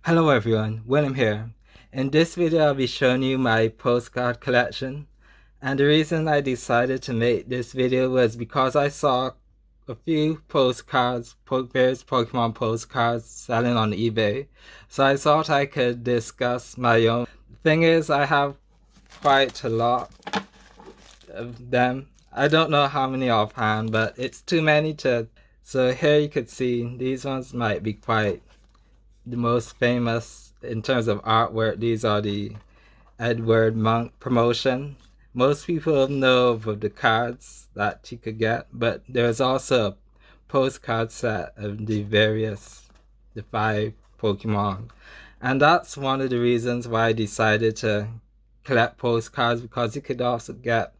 Hello everyone, William here. In this video I'll be showing you my postcard collection, and the reason I decided to make this video was because I saw a few postcards, various Pokemon postcards selling on eBay, so I thought I could discuss my own. The thing is, I have quite a lot of them. I don't know how many offhand, but it's too many to. So here you could see these ones might be quite the most famous in terms of artwork. These are the Edward Monk promotion. Most people know of the cards that you could get, but there's also a postcard set of the 5 Pokemon. And that's one of the reasons why I decided to collect postcards, because you could also get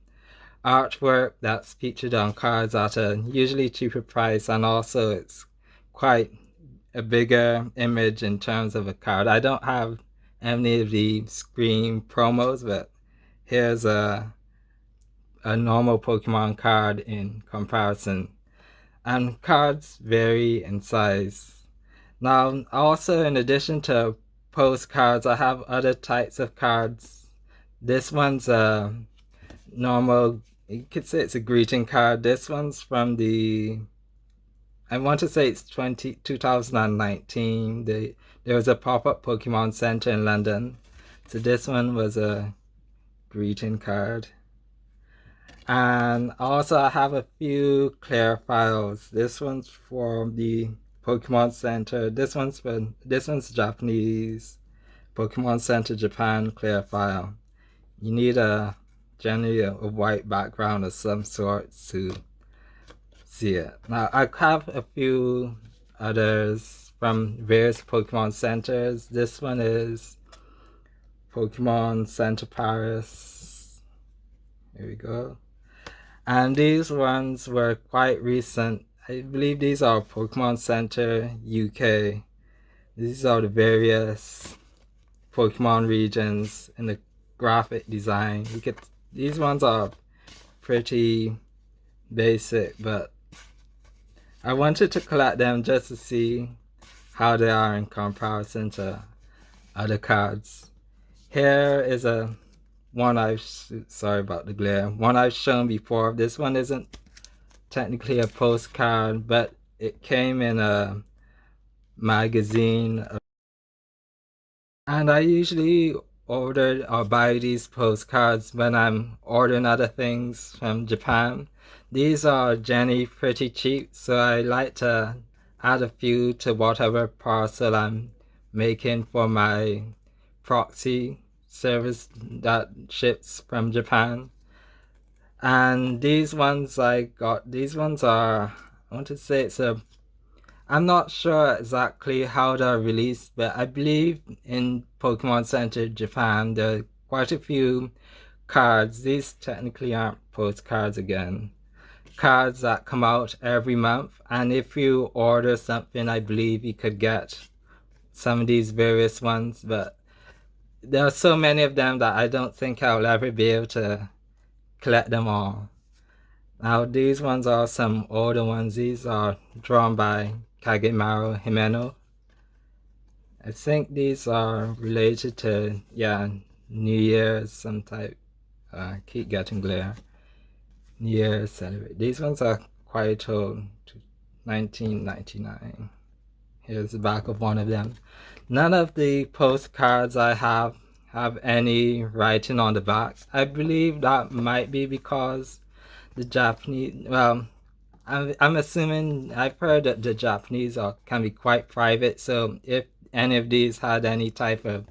artwork that's featured on cards at a usually cheaper price, and also it's quite a bigger image in terms of a card. I don't have any of the Scream promos, but here's a normal Pokemon card in comparison. And cards vary in size. Now, also in addition to postcards, I have other types of cards. This one's a normal, you could say it's a greeting card. This one's from I want to say it's 2019. There was a pop-up Pokemon Center in London. So this one was a greeting card. And also I have a few clear files. This one's for the Pokemon Center. This one's Japanese. Pokemon Center Japan clear file. You need generally a white background of some sort to see it. Now I have a few others from various Pokemon centers. This one is Pokemon Center Paris. Here we go. And these ones were quite recent. I believe these are Pokemon Center UK. These are the various Pokemon regions in the graphic design. These ones are pretty basic, but I wanted to collect them just to see how they are in comparison to other cards. Here is sorry about the glare, one I've shown before. This one isn't technically a postcard, but it came in a magazine. And I usually order or buy these postcards when I'm ordering other things from Japan. These are generally pretty cheap, so I like to add a few to whatever parcel I'm making for my proxy service that ships from Japan. And these ones I got, these ones are, I want to say I'm not sure exactly how they're released, but I believe in Pokemon Center Japan there are quite a few cards. These technically aren't postcards again. Cards that come out every month, and if you order something, I believe you could get some of these various ones, but there are so many of them that I don't think I'll ever be able to collect them all. Now these ones are some older ones. These are drawn by Kagemaru Himeno. I think these are related to, yeah, New Year's some type. Keep getting glare. New Year's celebrate. These ones are quite old, 1999. Here's the back of one of them. None of the postcards I have any writing on the back. I believe that might be because the Japanese, well, I'm assuming, I've heard that the Japanese can be quite private, so if any of these had any type of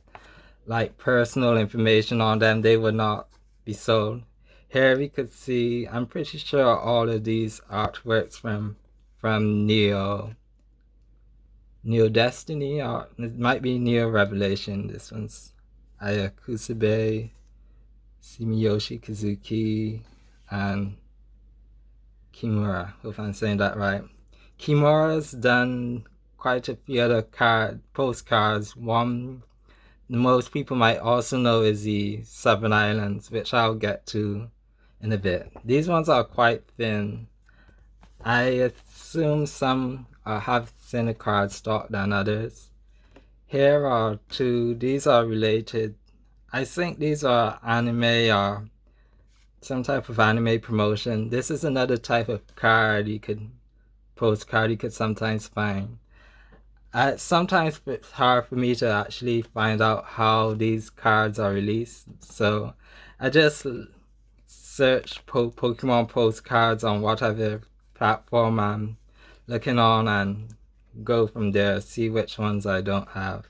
like personal information on them, they would not be sold. Here we could see, I'm pretty sure all of these artworks from Neo Destiny, or it might be Neo Revelation. This one's Ayakusube, Sumiyoshi Kazuki, and Kimura, if I'm saying that right. Kimura's done quite a few other postcards. One most people might also know is the Seven Islands, which I'll get to in a bit. These ones are quite thin. I assume some have thinner cardstock than others. Here are two, these are related. I think these are anime or some type of anime promotion. This is another type of card postcard you could sometimes find. Sometimes it's hard for me to actually find out how these cards are released, so I just search Pokemon postcards on whatever platform I'm looking on and go from there, see which ones I don't have.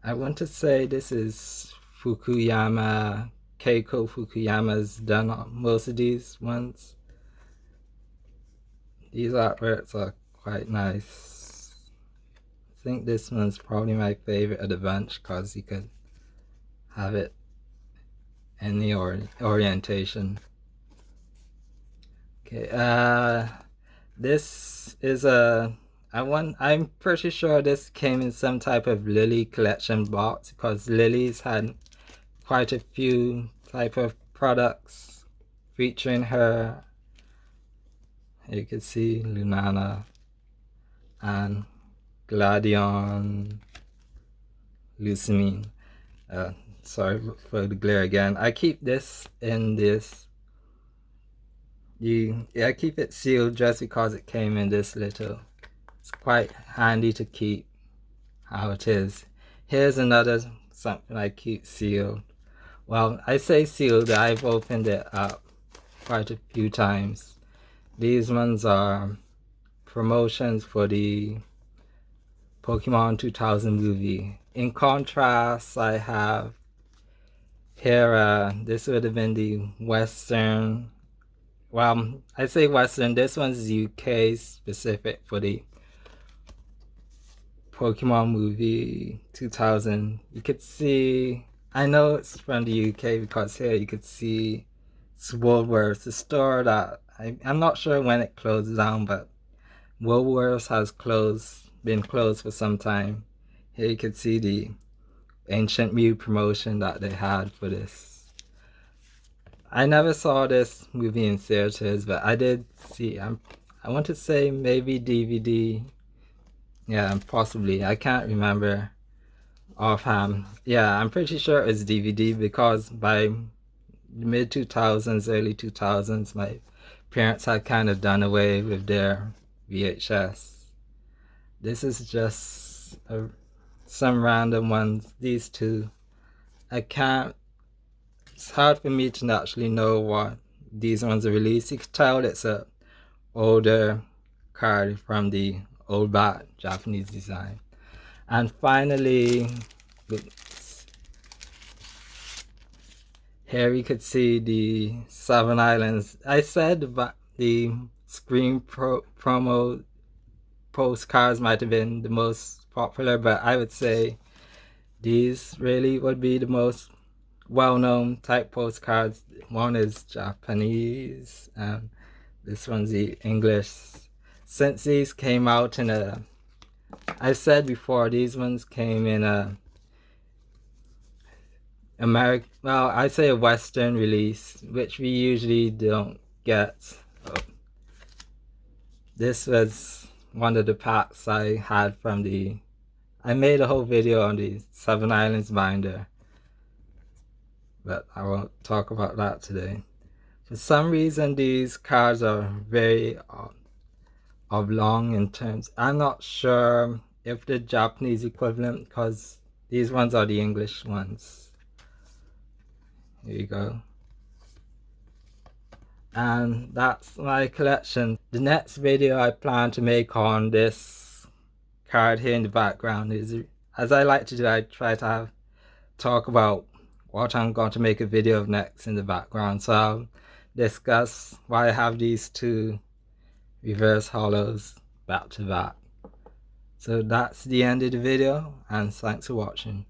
I want to say this is Fukuyama. Keiko Fukuyama's done most of these ones. These artworks are quite nice. I think this one's probably my favorite of the bunch because you could have it in the orientation. Okay, this is I'm pretty sure this came in some type of Lily collection box because Lily's had quite a few type of products featuring her. You can see Lunana and Gladion, Lucamine. Sorry for the glare again. I keep this in this. I keep it sealed just because it came in this little. It's quite handy to keep how it is. Here's another something I keep sealed. Well, I say sealed, I've opened it up quite a few times. These ones are promotions for the Pokemon 2000 movie. In contrast, I have here, this would have been the Western. Well, I say Western, this one's UK specific for the Pokemon movie 2000. You could see, I know it's from the UK because here you could see it's Woolworths, the store that, I'm not sure when it closed down, but Woolworths has been closed for some time. Here you could see the Ancient Mew promotion that they had for this. I never saw this movie in theaters, but I did see, I want to say maybe DVD. Yeah, possibly. I can't remember offhand. Yeah, I'm pretty sure it's DVD because by the mid 2000s, early 2000s, my parents had kind of done away with their VHS. This is just some random ones. These two, it's hard for me to actually know what these ones are released. You can tell it's a older card from the old bat Japanese design. And finally, here you could see the Seven Islands. I said the Scream promo postcards might have been the most popular, but I would say these really would be the most well-known type postcards. One is Japanese and this one's the English. Since these came out in I said before, these ones came in I say a Western release, which we usually don't get. This was one of the packs I had from I made a whole video on the Seven Islands binder, but I won't talk about that today. For some reason, these cards are very oblong in terms. I'm not sure if the Japanese equivalent, because these ones are the English ones. Here you go. And that's my collection. The next video I plan to make on this card here in the background is, as I like to do, I try to talk about what I'm going to make a video of next in the background. So I'll discuss why I have these two reverse hollows back to back. So that's the end of the video, and thanks for watching.